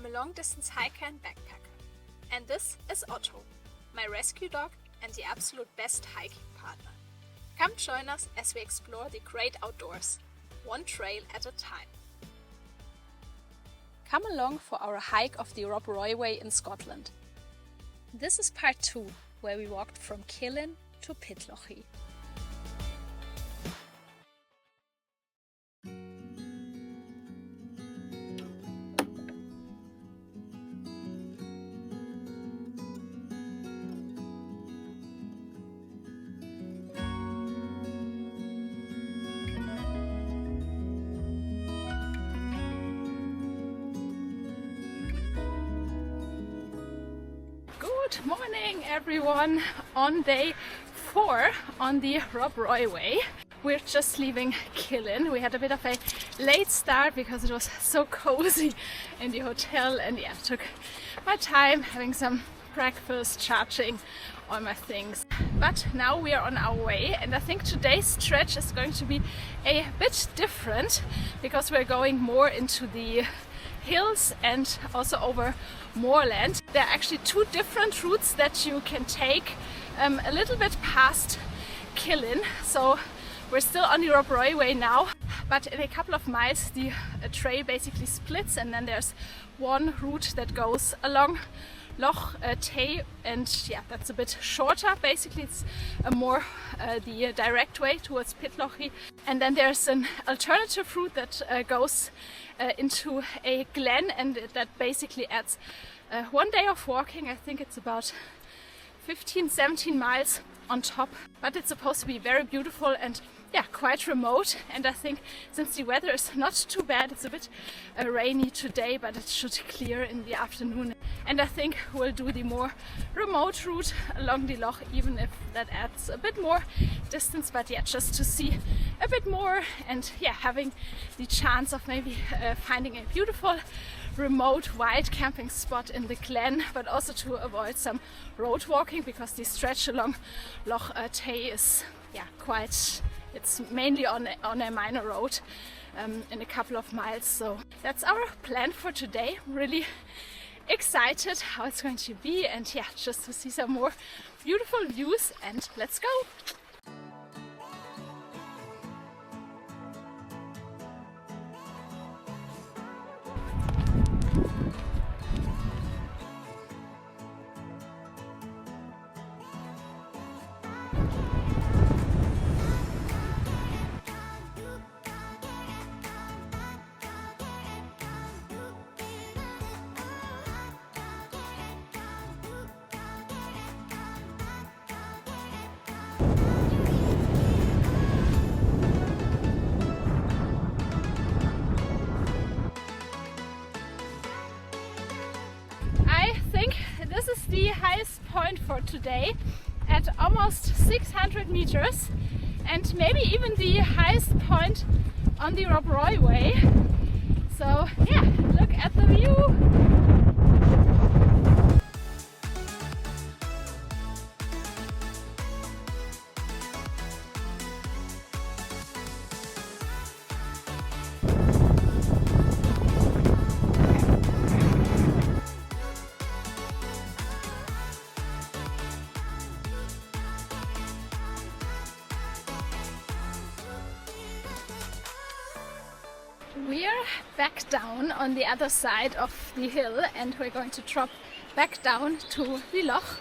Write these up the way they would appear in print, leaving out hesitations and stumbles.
I'm a long-distance hiker and backpacker. And this is Otto, my rescue dog and the absolute best hiking partner. Come join us as we explore the great outdoors, one trail at a time. Come along for our hike of the Rob Roy Way in Scotland. This is part 2, where we walked from Killin to Pitlochry. Good morning everyone, on day 4 on the Rob Roy Way. We're just leaving Killin. We had a bit of a late start because it was so cozy in the hotel, and yeah, took my time having some breakfast, charging all my things. But now we are on our way, and I think today's stretch is going to be a bit different because we're going more into the hills and also over moorland. There are actually 2 different routes that you can take a little bit past Killin. So we're still on the Rob Roy Way now, but in a couple of miles the trail basically splits, and then there's one route that goes along Loch-Tay, and yeah, that's a bit shorter. Basically it's more the direct way towards Pitlochry, and then there's an alternative route that goes into a glen, and that basically adds 1 day of walking. I think it's about 15-17 miles on top, but it's supposed to be very beautiful and yeah, quite remote. And I think since the weather is not too bad, it's a bit rainy today, but it should clear in the afternoon. And I think we'll do the more remote route along the loch, even if that adds a bit more distance, but yeah, just to see a bit more, and yeah, having the chance of maybe finding a beautiful remote wild camping spot in the glen, but also to avoid some road walking because the stretch along Loch-Tay is yeah, quite, it's mainly on a minor road in a couple of miles. So that's our plan for today. Really excited how it's going to be, and yeah, just to see some more beautiful views, and let's go! This is the highest point for today at almost 600 meters, and maybe even the highest point on the Rob Roy Way. So yeah, look at the view! We're back down on the other side of the hill, and we're going to drop back down to the loch.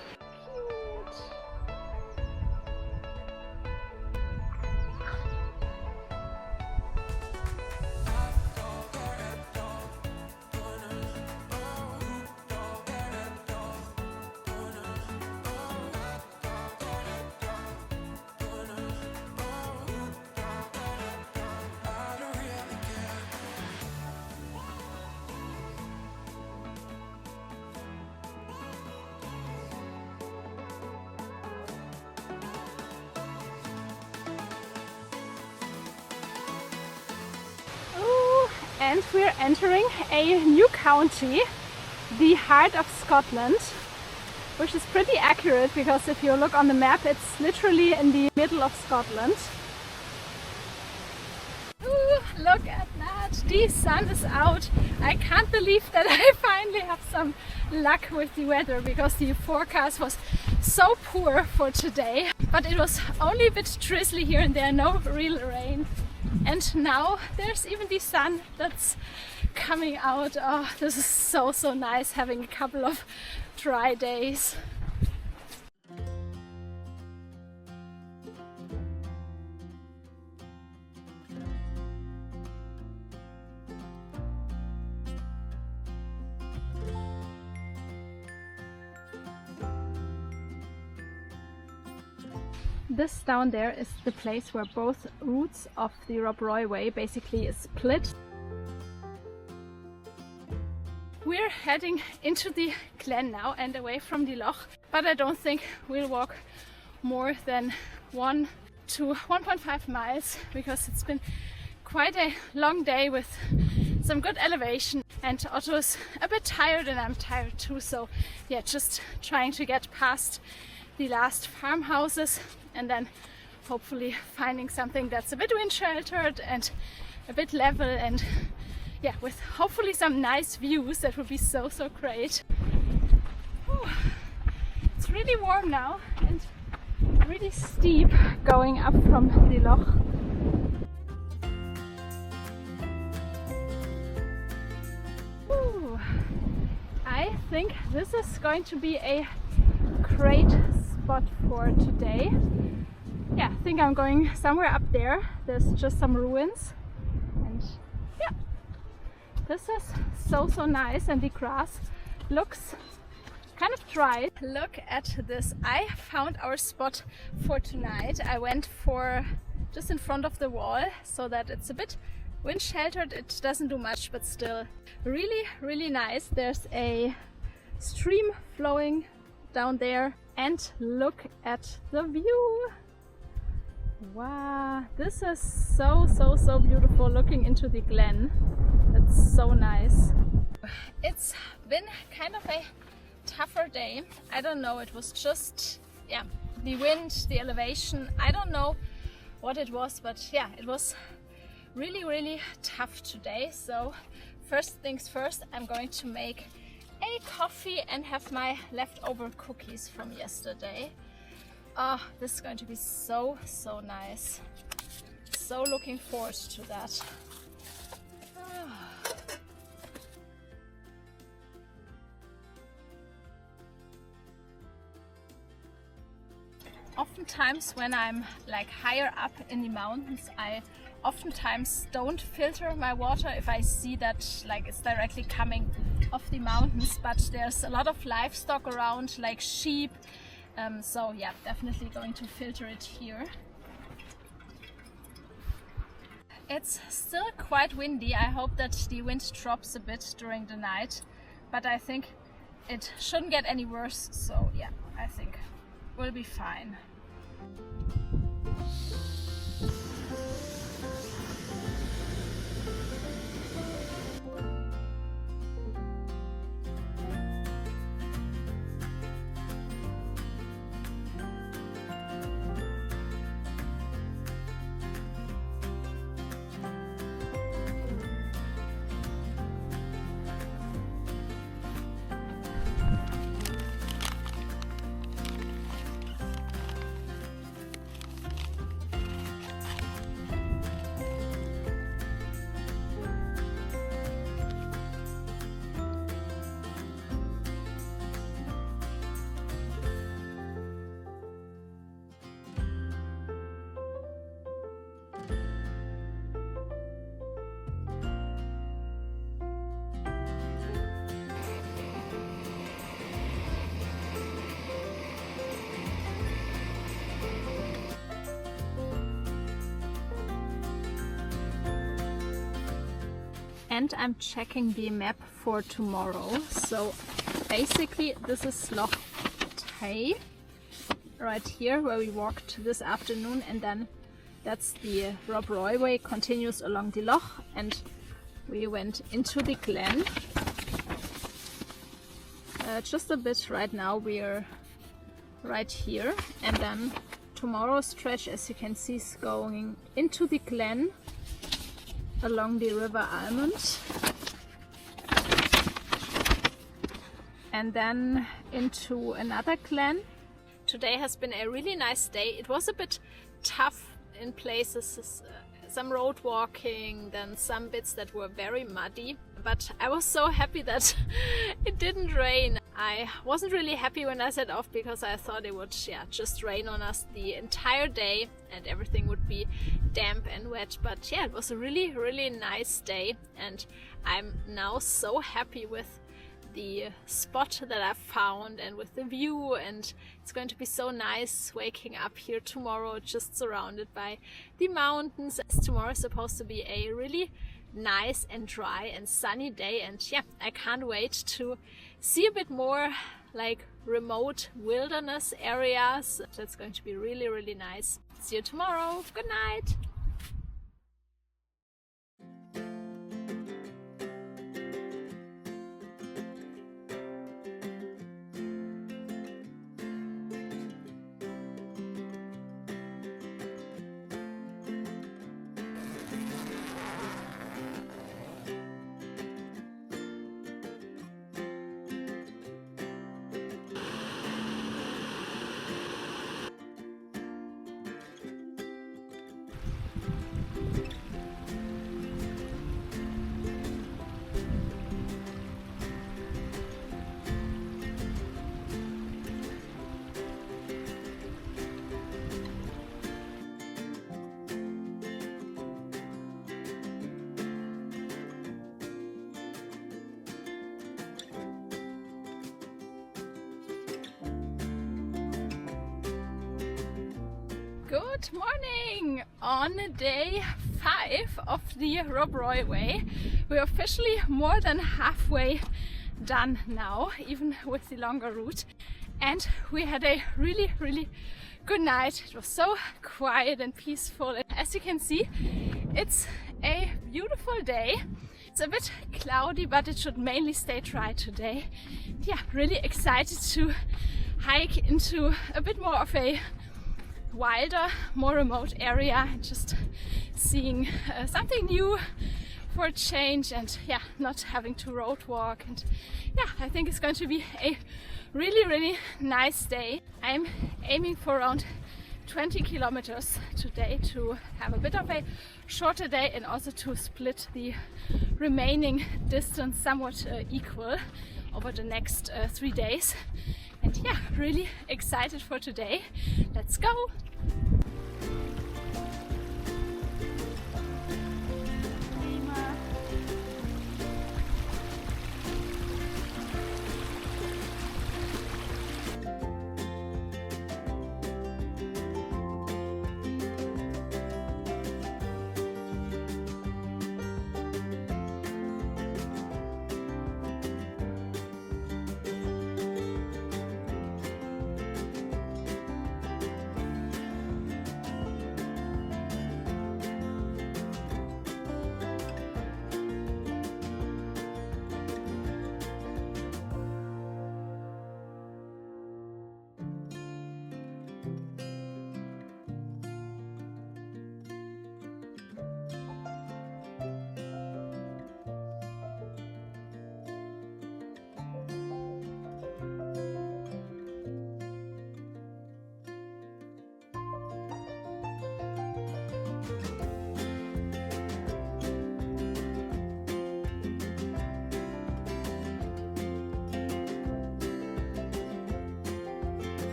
And we're entering a new county, the heart of Scotland, which is pretty accurate because if you look on the map, it's literally in the middle of Scotland. Ooh, look at that! the sun is out. I can't believe that I finally have some luck with the weather, because the forecast was so poor for today. But it was only a bit drizzly here and there, no real rain. And now there's even the sun that's coming out. Oh, this is so nice, having a couple of dry days. This down there is the place where both routes of the Rob Roy Way basically split. We're heading into the glen now and away from the loch, but I don't think we'll walk more than 1 to 1.5 miles, because it's been quite a long day with some good elevation, and Otto's a bit tired and I'm tired too, so yeah, just trying to get past the last farmhouses and then hopefully finding something that's a bit wind sheltered and a bit level, and yeah, with hopefully some nice views. That would be so great. Whew. It's really warm now and really steep going up from the loch. Whew. I think this is going to be a great spot for today. Yeah, I think I'm going somewhere up there. There's just some ruins, and yeah, this is so nice, and the grass looks kind of dry. Look at this. I found our spot for tonight. I went for just in front of the wall so that it's a bit wind sheltered. It doesn't do much, but still really nice. There's a stream flowing down there, and look at the view. Wow, this is so beautiful, looking into the glen. It's so nice. It's been kind of a tougher day. I don't know, it was just, yeah, the wind, the elevation, I don't know what it was, but yeah, it was really tough today. So first things first, I'm going to make a coffee and have my leftover cookies from yesterday. Oh, this is going to be so nice. So looking forward to that. Oftentimes when I'm like higher up in the mountains, I oftentimes don't filter my water if I see that like it's directly coming off the mountains, but there's a lot of livestock around, like sheep, so yeah, definitely going to filter it here. It's still quite windy. I hope that the wind drops a bit during the night, but I think it shouldn't get any worse, so yeah, I think we'll be fine. And I'm checking the map for tomorrow. So basically this is Loch Tay right here where we walked this afternoon, and then that's the Rob Roy Way, continues along the loch, and we went into the glen just a bit. Right now we're right here, and then tomorrow's stretch, as you can see, is going into the glen along the River Almond and then into another glen. Today has been a really nice day. It was a bit tough in places, some road walking, then some bits that were very muddy, but I was so happy that it didn't rain. I wasn't really happy when I set off because I thought it would just rain on us the entire day and everything would be damp and wet, but yeah, it was a really nice day and I'm now so happy with the spot that I found and with the view, and it's going to be so nice waking up here tomorrow just surrounded by the mountains, as tomorrow is supposed to be a really nice and dry and sunny day, and yeah, I can't wait to see a bit more like remote wilderness areas. That's going to be really nice. See you tomorrow. Good night. Good morning! On day 5 of the Rob Roy Way, we're officially more than halfway done now, even with the longer route, and we had a really good night. It was so quiet and peaceful. As you can see, it's a beautiful day. It's a bit cloudy, but it should mainly stay dry today. Yeah, really excited to hike into a bit more of a wilder, more remote area, and just seeing something new for a change, and yeah, not having to road walk. And yeah, I think it's going to be a really nice day. I'm aiming for around 20 kilometers today to have a bit of a shorter day and also to split the remaining distance somewhat equal over the next 3 days. And yeah, really excited for today. Let's go!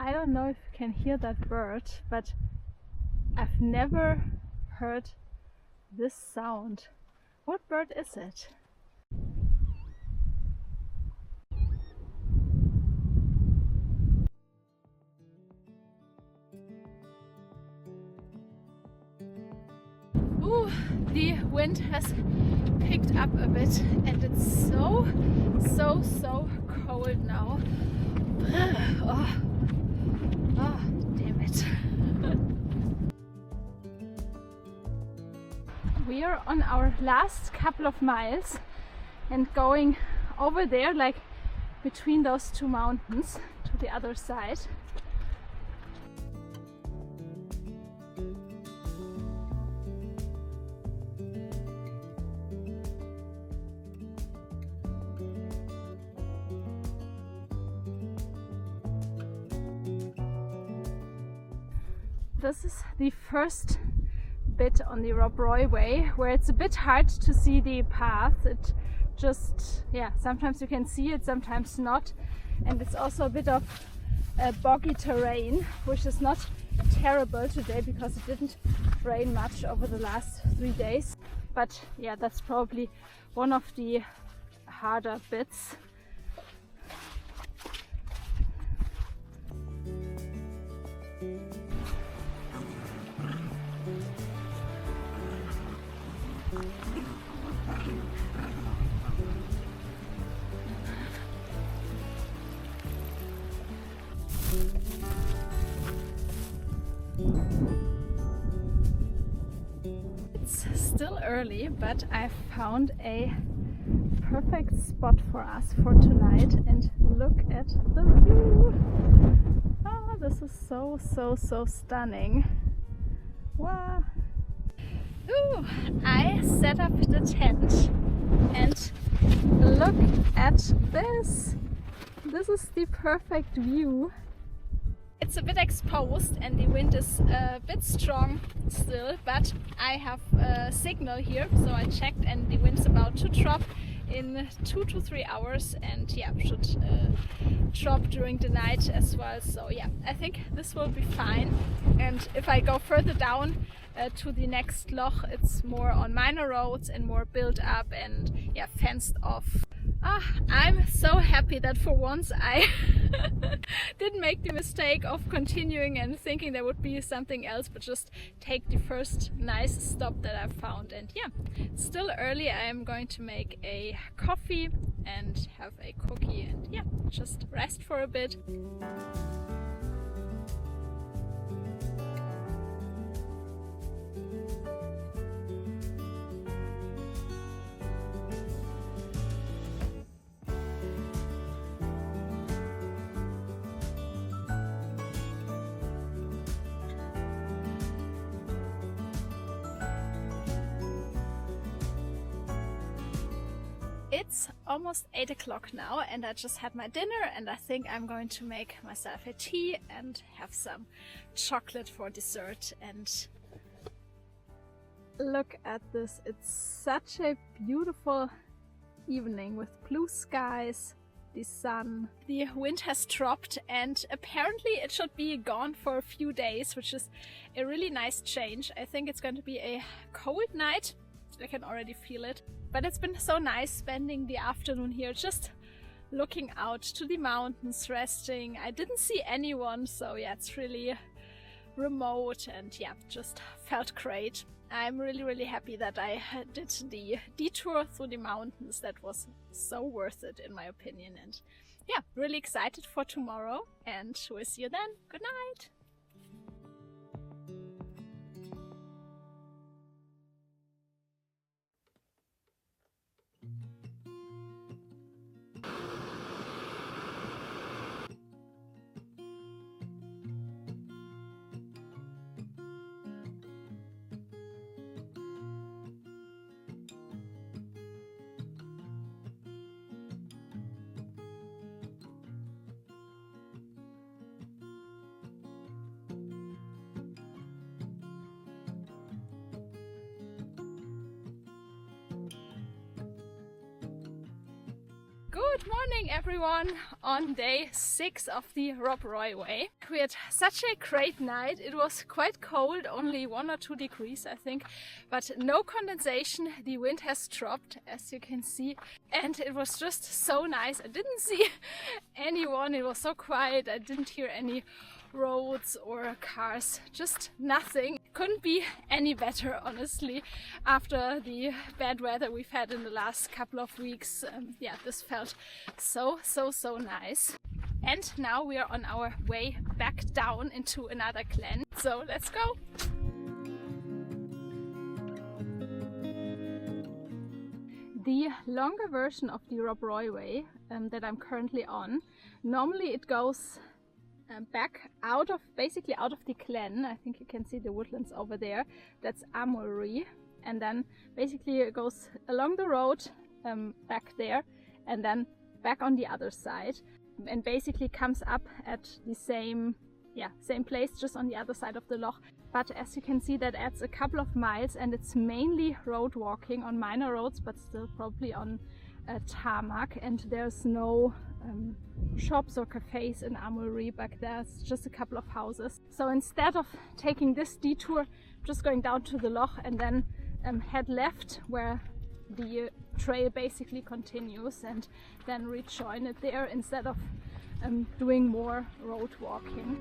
I don't know if you can hear that bird, but I've never heard this sound. What bird is it? Ooh, the wind has picked up a bit and it's so cold now. Oh, damn it. We are on our last couple of miles and going over there, like between those two mountains to the other side. This is the first bit on the Rob Roy Way where it's a bit hard to see the path. It just, yeah, sometimes you can see it, sometimes not. And it's also a bit of boggy terrain, which is not terrible today because it didn't rain much over the last 3 days. But yeah, that's probably one of the harder bits. It's still early, but I found a perfect spot for us for tonight, and look at the view. Oh, this is so stunning. Wow. Ooh, I set up the tent and look at this. This is the perfect view. It's a bit exposed and the wind is a bit strong still, but I have a signal here, so I checked and the wind's about to drop in 2 to 3 hours, and yeah, should drop during the night as well. So yeah, I think this will be fine. And if I go further down to the next loch, it's more on minor roads and more built up and yeah, fenced off. I'm so happy that for once I didn't make the mistake of continuing and thinking there would be something else, but just take the first nice stop that I've found. And yeah, it's still early. I am going to make a coffee and have a cookie and yeah, just rest for a bit. It's almost 8 o'clock now and I just had my dinner, and I think I'm going to make myself a tea and have some chocolate for dessert. And look at this, it's such a beautiful evening with blue skies, the sun. The wind has dropped and apparently it should be gone for a few days, which is a really nice change. I think it's going to be a cold night. I can already feel it. But it's been so nice spending the afternoon here, just looking out to the mountains, resting. I didn't see anyone, so yeah, it's really remote and yeah, just felt great. I'm really happy that I did the detour through the mountains. That was so worth it in my opinion. And yeah, really excited for tomorrow, and we'll see you then. Good night! Good morning everyone on day 6 of the Rob Roy Way. We had such a great night. It was quite cold, only 1 or 2 degrees I think, but no condensation. The wind has dropped, as you can see, and it was just so nice. I didn't see anyone, it was so quiet. I didn't hear any roads or cars, just nothing. Couldn't be any better, honestly, after the bad weather we've had in the last couple of weeks. Yeah, this felt so nice. And now we are on our way back down into another glen, so let's go! The longer version of the Rob Roy Way that I'm currently on, normally it goes back basically out of the glen. I think you can see the woodlands over there. That's Amory, and then basically it goes along the road back there and then back on the other side, and basically comes up at the same place, just on the other side of the loch. But as you can see, that adds a couple of miles, and it's mainly road walking on minor roads, but still probably on tarmac, and there's no shops or cafes in Amory, but there's just a couple of houses. So instead of taking this detour, just going down to the loch and then head left where the trail basically continues, and then rejoin it there instead of doing more road walking.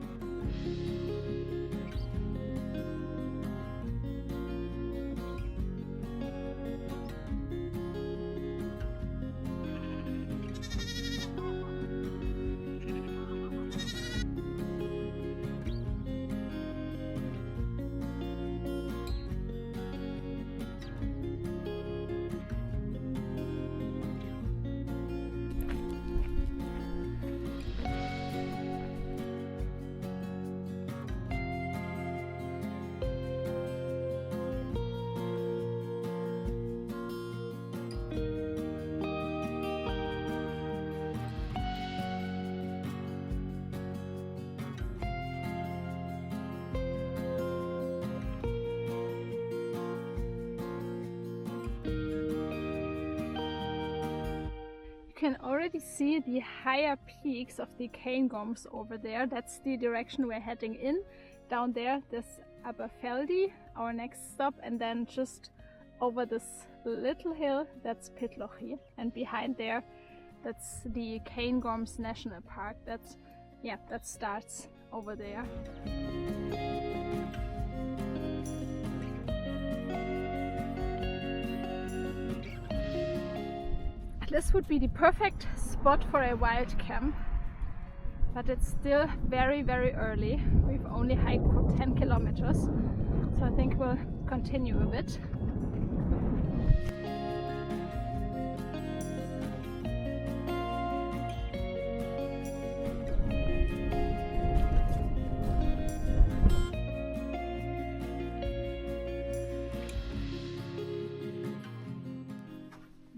You can already see the higher peaks of the Cairngorms over there. That's the direction we're heading in. Down there, this Aberfeldy, our next stop, and then just over this little hill, that's Pitlochry, and behind there, that's the Cairngorms National Park. That starts over there. This would be the perfect spot for a wild camp, but it's still very early. We've only hiked for 10 kilometers, so I think we'll continue a bit.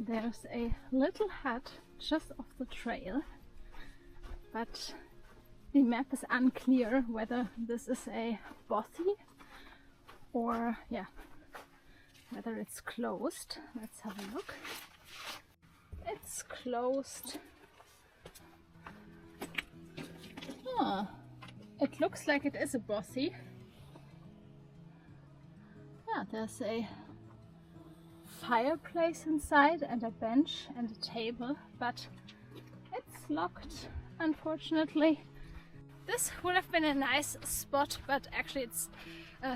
There's a little hut just off the trail, but the map is unclear whether this is a bothy or whether it's closed. Let's have a look. It's closed. It looks like it is a bothy. Yeah, there's a fireplace inside and a bench and a table, but it's locked, unfortunately. This would have been a nice spot, but actually it's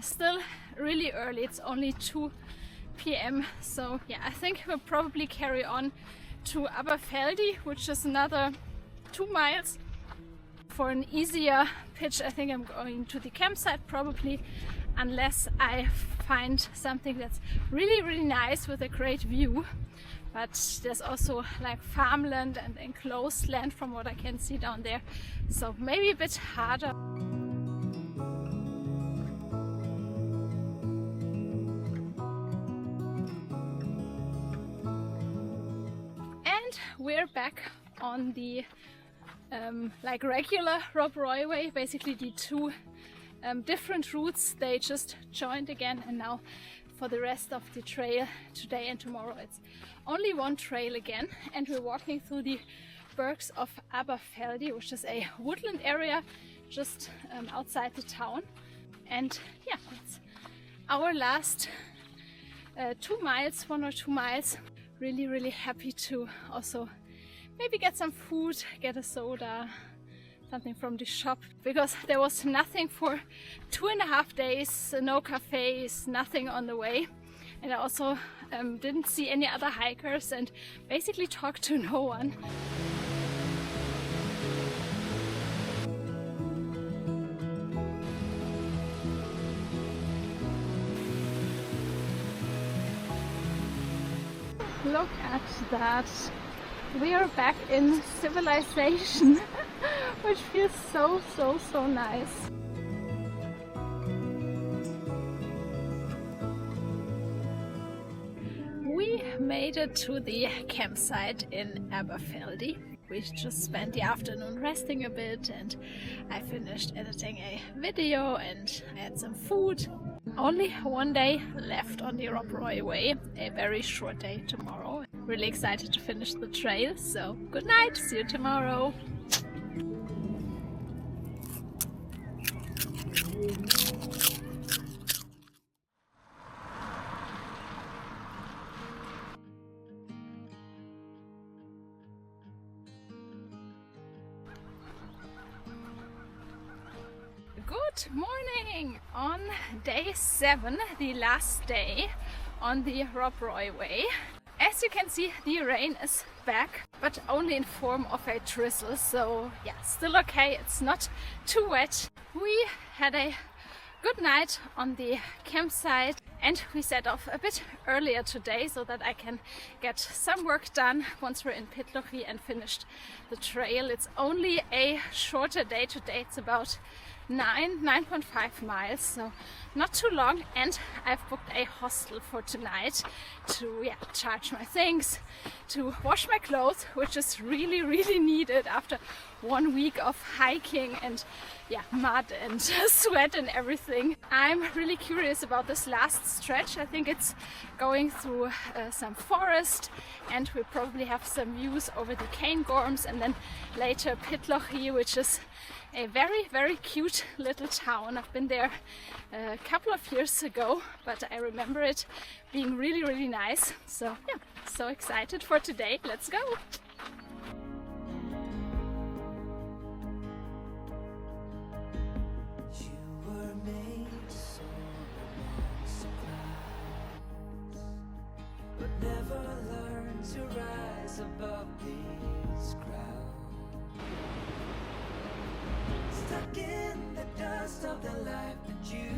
still really early. It's only 2 p.m. So yeah, I think we'll probably carry on to Aberfeldy, which is another 2 miles. For an easier pitch, I think I'm going to the campsite probably, unless I find something that's really nice with a great view. But there's also like farmland and enclosed land from what I can see down there, so maybe a bit harder. And we're back on the like regular Rob Roy Way, basically the 2 different routes. They just joined again, and now for the rest of the trail today and tomorrow it's only 1 trail again, and we're walking through the Bergs of Aberfeldy, which is a woodland area just outside the town. And yeah, it's our last 2 miles, 1 or 2 miles. Really happy to also maybe get some food, get a soda, something from the shop, because there was nothing for 2.5 days, no cafes, nothing on the way. And I also didn't see any other hikers and basically talked to no one. Look at that. We are back in civilization, which feels so nice. We made it to the campsite in Aberfeldy. We just spent the afternoon resting a bit, and I finished editing a video and I had some food. Only one day left on the Rob Roy Way, a very short day tomorrow. Really excited to finish the trail, so good night, see you tomorrow. Good morning! On day 7, the last day on the Rob Roy Way. As you can see, the rain is back, but only in form of a drizzle, so yeah, still okay, it's not too wet. We had a good night on the campsite and we set off a bit earlier today so that I can get some work done once we're in Pitlochry and finished the trail. It's only a shorter day today, it's about 9.5 miles, so not too long, and I've booked a hostel for tonight to charge my things, to wash my clothes, which is really needed after 1 week of hiking and mud and sweat and everything. I'm really curious about this last stretch. I think it's going through some forest, and we'll probably have some views over the Cairngorms, and then later Pitlochry, which is a very cute little town. I've been there a couple of years ago, but I remember it being really nice. So yeah, so excited for today. Let's go! In the dust of the life that you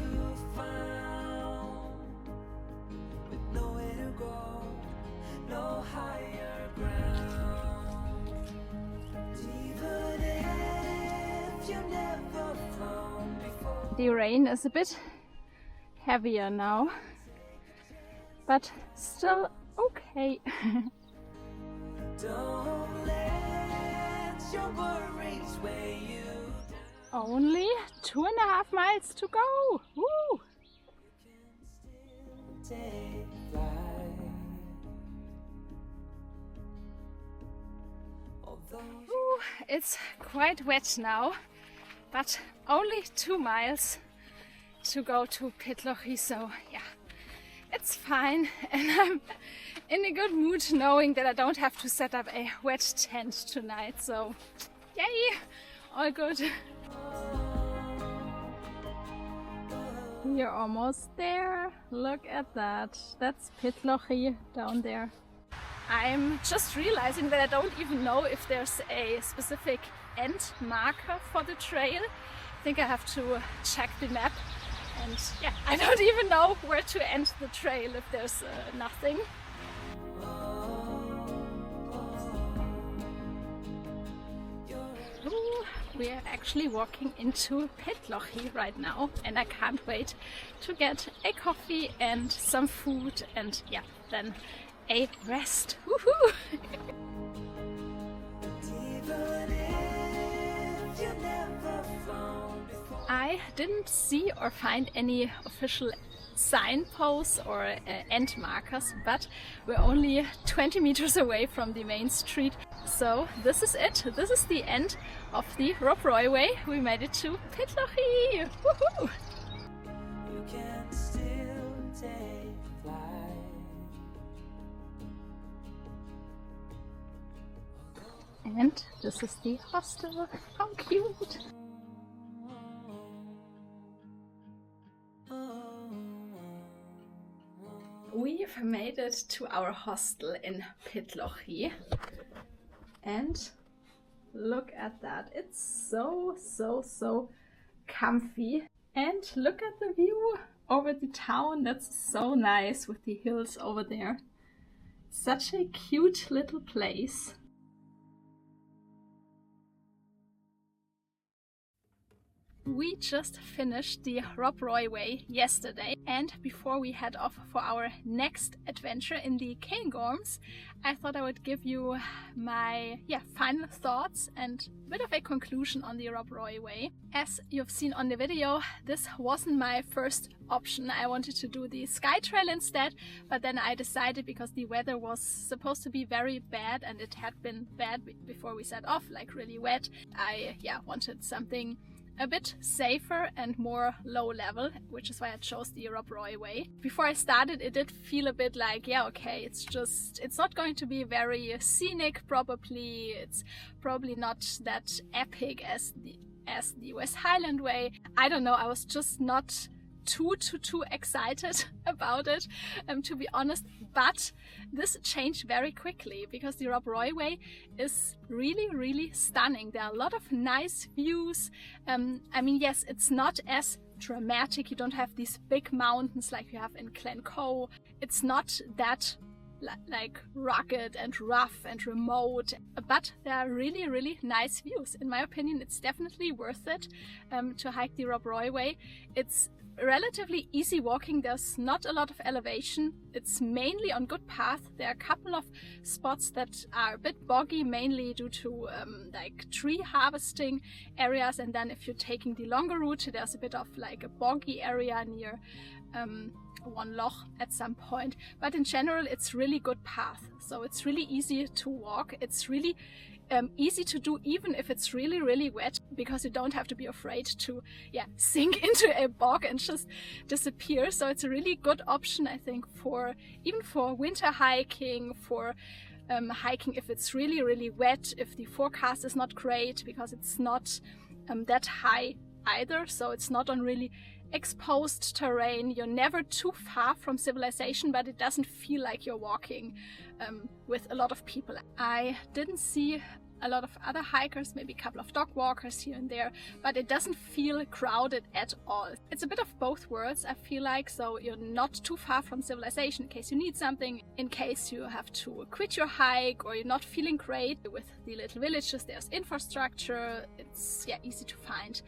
found, with nowhere to go, no higher ground. Even if you never flown before. The rain is a bit heavier now, but still okay. Don't let your worries weigh you. Only 2.5 miles to go. Woo! Ooh, it's quite wet now, but only 2 miles to go to Pitlochry, so yeah, it's fine, and I'm in a good mood knowing that I don't have to set up a wet tent tonight, so yay, all good. We're almost there. Look at that. That's Pitlochry down there. I'm just realizing that I don't even know if there's a specific end marker for the trail. I think I have to check the map, and yeah, I don't even know where to end the trail if there's nothing. Ooh, we are actually walking into Pitlochry right now, and I can't wait to get a coffee and some food, and yeah, then a rest. Woohoo! I didn't see or find any official signposts or end markers, but we're only 20 meters away from the main street. So this is it. This is the end of the Rob Roy Way. We made it to Pitlochry. Woohoo! You can still take flight. And this is the hostel. How cute. We've made it to our hostel in Pitlochry, and look at that. It's so comfy. And look at the view over the town. That's so nice with the hills over there. Such a cute little place. We just finished the Rob Roy Way yesterday, and before we head off for our next adventure in the Cairngorms, I thought I would give you my final thoughts and a bit of a conclusion on the Rob Roy Way. As you've seen on the video, this wasn't my first option. I wanted to do the Sky Trail instead, but then I decided, because the weather was supposed to be very bad and it had been bad before we set off, like really wet, I wanted something a bit safer and more low level, which is why I chose the Rob Roy Way. Before I started, it did feel a bit like, okay, it's not going to be very scenic probably. It's probably not that epic as the West Highland Way. I don't know, I was just not too excited about it, to be honest, but this changed very quickly because the Rob Roy Way is really stunning. There are a lot of nice views. I mean, yes, it's not as dramatic. You don't have these big mountains like you have in Glencoe. It's not that like rugged and rough and remote, but there are really nice views. In my opinion, it's definitely worth it to hike the Rob Roy Way. It's relatively easy walking. There's not a lot of elevation. It's mainly on good path. There are a couple of spots that are a bit boggy, mainly due to like tree harvesting areas, and then if you're taking the longer route, there's a bit of like a boggy area near one loch at some point. But in general, it's really good path, so it's really easy to walk. It's really easy to do even if it's really wet, because you don't have to be afraid to sink into a bog and just disappear. So it's a really good option, I think, for even for winter hiking, for hiking if it's really wet, if the forecast is not great, because it's not that high either, so it's not on really exposed terrain. You're never too far from civilization, but it doesn't feel like you're walking with a lot of people. I didn't see a lot of other hikers, maybe a couple of dog walkers here and there, but it doesn't feel crowded at all. It's a bit of both worlds, I feel like, so you're not too far from civilization in case you need something, in case you have to quit your hike or you're not feeling great. With the little villages, there's infrastructure. It's easy to find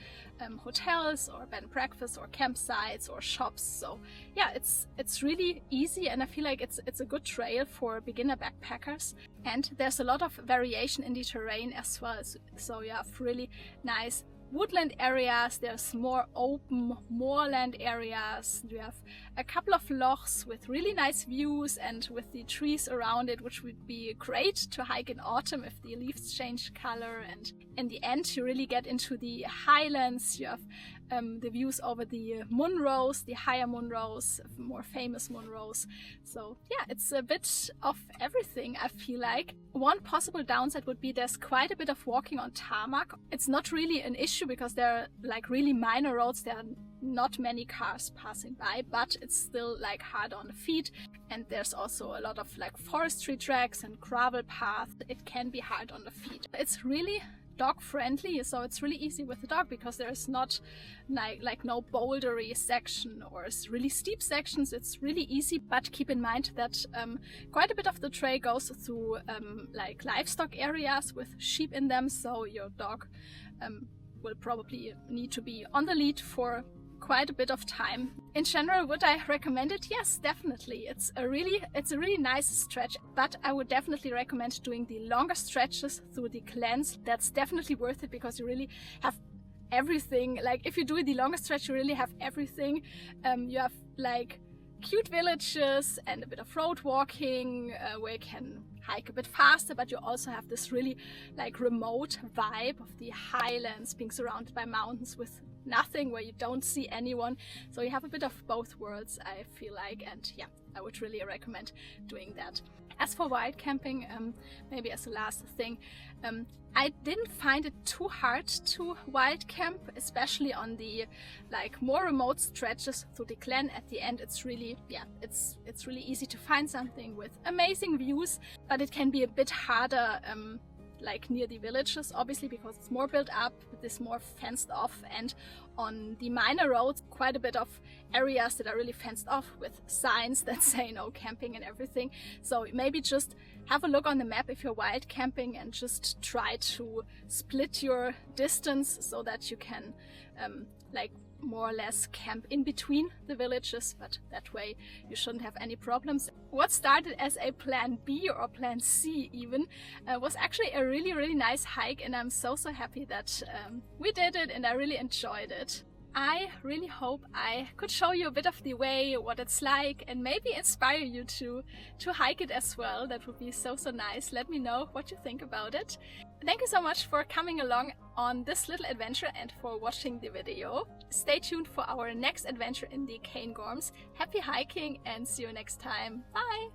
hotels or bed and breakfast or campsites or shops. So it's really easy, and I feel like it's a good trail for beginner backpackers. And there's a lot of variation in the terrain as well, so you have really nice woodland areas, there's more open moorland areas, you have a couple of lochs with really nice views and with the trees around it, which would be great to hike in autumn if the leaves change color. And in the end, you really get into the highlands. You have the views over the Munros, the higher Munros, more famous Munros. So it's a bit of everything, I feel like. One possible downside would be there's quite a bit of walking on tarmac. It's not really an issue because they're like really minor roads. There are not many cars passing by, but it's still like hard on the feet. And there's also a lot of like forestry tracks and gravel paths. It can be hard on the feet. It's really dog friendly, so it's really easy with the dog because there's not like no bouldery section or really steep sections. It's really easy, but keep in mind that quite a bit of the trail goes through like livestock areas with sheep in them, so your dog will probably need to be on the lead for quite a bit of time. In general, would I recommend it? Yes, definitely. It's a really nice stretch, but I would definitely recommend doing the longer stretches through the glens. That's definitely worth it because you really have everything. Like if you do the longer stretch, you really have everything. You have like cute villages and a bit of road walking where you can hike a bit faster, but you also have this really like remote vibe of the highlands, being surrounded by mountains with nothing, where you don't see anyone. So you have a bit of both worlds, I feel like, and I would really recommend doing that. As for wild camping, maybe as a last thing, I didn't find it too hard to wild camp, especially on the like more remote stretches through the glen. At the end, it's really, yeah, it's really easy to find something with amazing views, but it can be a bit harder like near the villages, obviously, because it's more built up, it is more fenced off, and on the minor roads quite a bit of areas that are really fenced off with signs that say no camping and everything. So maybe just have a look on the map if you're wild camping and just try to split your distance so that you can like more or less camp in between the villages, but that way you shouldn't have any problems. What started as a plan B or plan C even was actually a really nice hike, and I'm so happy that we did it and I really enjoyed it. I really hope I could show you a bit of the way, what it's like, and maybe inspire you to hike it as well. That would be so nice. Let me know what you think about it. Thank you so much for coming along on this little adventure and for watching the video. Stay tuned for our next adventure in the Cairngorms. Happy hiking and see you next time. Bye!